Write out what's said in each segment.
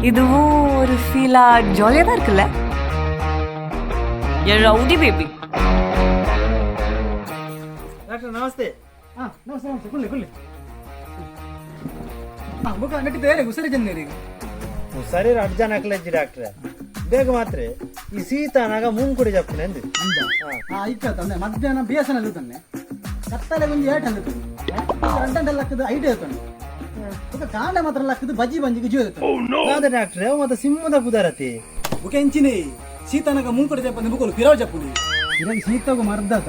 இதுவும் ஒரு ஃபீலா ஜாலியாக தான் இருக்குல்ல? என் ரவுடி பேபி. ಡಾಕ್ಟರ್ ನಮಸ್ತೆ. ನಮಸ್ತೆ ನಮಸ್ತೆ ಕುಳ್ಳಿ ಕುಳ್ಳಿ ಬುಕ್ಕ ನಟ್ಟಿದ್ದೆ ಉಸರಿ ಜನ್ನೇರಿ ಸರಿ ಅಡ್ಜಾನ್ ಹಾಕ್ಲಜ್ಜಿ ಡಾಕ್ಟ್ರೆ ಬೇಗ ಮಾತ್ರ ಈ ಸೀತಾನಾಗ ಮುಂಗುಡಿ ಜಪ್ಪನೆ ಅಂದು ಇಕ್ಕ ತಂದೆ ಮಧ್ಯಾಹ್ನ ಬೇಸನಲ್ಲಿ ತಂದೆ ಕತ್ತಲೆ ಒಂದು ಏಟ್ ಅಂದು ಗಂಟೆ ಲಕ್ಕದ ಐಡಿಯಾ ಇರ್ತಾನೆ ಬುಕ್ಕ ಕಾಂಡ ಮಾತ್ರ ಲಕ್ಕದ ಬಜ್ಜಿ ಬಂಜಿಗೆ ಜೀವ ಅದೇ ಡಾಕ್ಟ್ರೆ ಮತ್ತೆ ಸಿಂಹದ ಕುದಾರತಿ ಬುಕ್ಕ ಎಂಚಿನಿ ಸೀತಾನಾಗ ಮುಂಗುಡಿ ಜಪ್ಪನೆ ಬುಕ್ಕಲು ಪಿರಾವ್ ಜಪ್ಪುಡಿ ಇರಾಗಿ ಸೀತಾಗ ಮರ್ದಾತ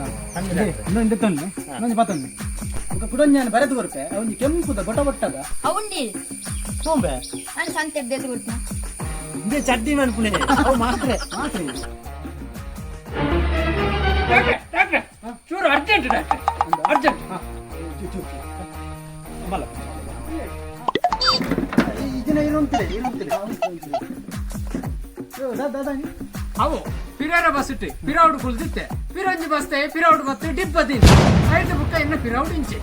ಇನ್ನೊಂದು ತಂದೆ ಇನ್ನೊಂದು ಪತ್ತಂದೆ ಬುಕ್ಕ ಕುಡಂಜಾನ ಬರೆದು ಬರ್ಪೆ ಅವನಿಗೆ ಕೆಂಪುದ ಗೊಟ ಬಟ್ಟದ అవుండి ಸೋಂಬೆ అని సంతే బెదు కొడుతున్నా ಇದೇ ಚಡ್ಡಿ ಮನ್ಪುಣೆ ಅವು ಮಾತ್ರ ಮಾತ್ರ ಚೂರು ಅರ್ಜೆಂಟ್ ಡಾಕ್ಟರ್ ಅರ್ಜೆಂಟ್ ಇದನ್ನ ಇರುವಂತಿಲ್ಲ ದಾದಾ ಅವು ಪಿರಾರ ಬಸ್ ಇಟ್ಟು ಪಿರೌಡ್ ಕುಲ್ದಿತ್ತೆ ಪಿರೊಂಜಿ ಬಸ್ತೆ ಪಿರೌಡ್ ಬತ್ತು ಡಿಬ್ಬ ತಿಂದು ಐದು ಬುಕ್ಕ ಇನ್ನ ಪಿರೌಡ್ ಇಂಚೆ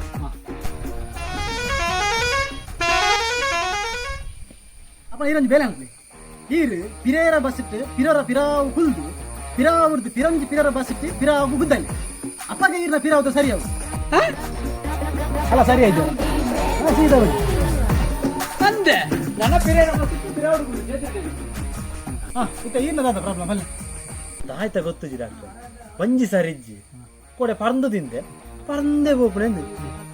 ಅಪ್ಪ ಇರೊಂದು ಬೇಲೆ ಅಂದ್ಲಿ ಈರು ಪಿರೇರ ಬಸ್ ಇಟ್ಟು ಪಿರರ ಪಿರಾವು ಕುಲ್ದು ಪಿರಾವ್ರದ್ದು ಪಿರಂಜಿ ಪಿರರ ಬಸ್ ಇಟ್ಟು ಪಿರಾವು ಗುದ್ದಲ್ಲಿ ಅಪ್ಪಗೆ ಈರಿನ ಪಿರಾವ್ದು ಸರಿ ಅವು ಅಲ್ಲ ಸರಿ ಆಯ್ತು ಸೀದಾ ಹೋಗಿ ಅಂದೆ ನನ್ನ ಪಿರಾರ ಬಸ್ ಇಟ್ಟು ಪಿರೌಡ್ ಕುಲ್ದು ಇತ್ತ ಏನದಾದ ಪ್ರಾಬ್ಲಮ್ ಅಲ್ಲಿ ಆಯ್ತಾ ಗೊತ್ತುಜಿ ಡಾಕ್ಟ್ರೆ ಪಂಜಿ ಸರಿಜ್ಜಿ ಕೊಡೆ ಪರಂದು ತಿಂದೆ ಪರಂದೆ ಹೋಗ್ಬಿಡೆ ಅಂದು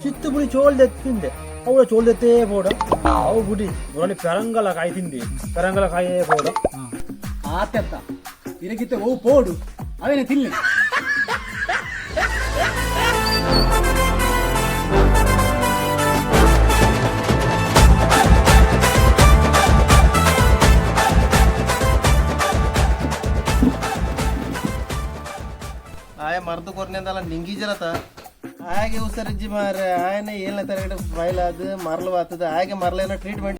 ಚಿತ್ತು ಬುಡಿ ಚೋಳ್ದೆತ್ತು ತಿಂದೆ ಅವಳ ಚೋಳ್ದೆತ್ತೇ ಬೋಡ ಅವು ಬುಡಿ ಅವರಲ್ಲಿ ಪೆರಂಗಲ ಕಾಯಿ ತಿಂದಿ ಪೆರಂಗಲ ಕಾಯೇ ಬೋಡ ಆತೆತ್ತ ಇರಗಿತ್ತೆ ಓ ಪೋಡು ಅವೇನೆ ತಿನ್ನಿ ಆಯ ಮರ್ದು ಕೊರ್ನೆಂದಲ್ಲ ನಿಂಗಿ ಜಲತ ಹಾಗೆ ಉಸರಿಜ್ಜಿ ಮಾರ ಆಯನ ಏಳನೇ ತರಗತಿ ಫೈಲ್ ಅದು ಮರಳು ಆತದ ಹಾಗೆ ಮರಳೇನೋ ಟ್ರೀಟ್ಮೆಂಟ್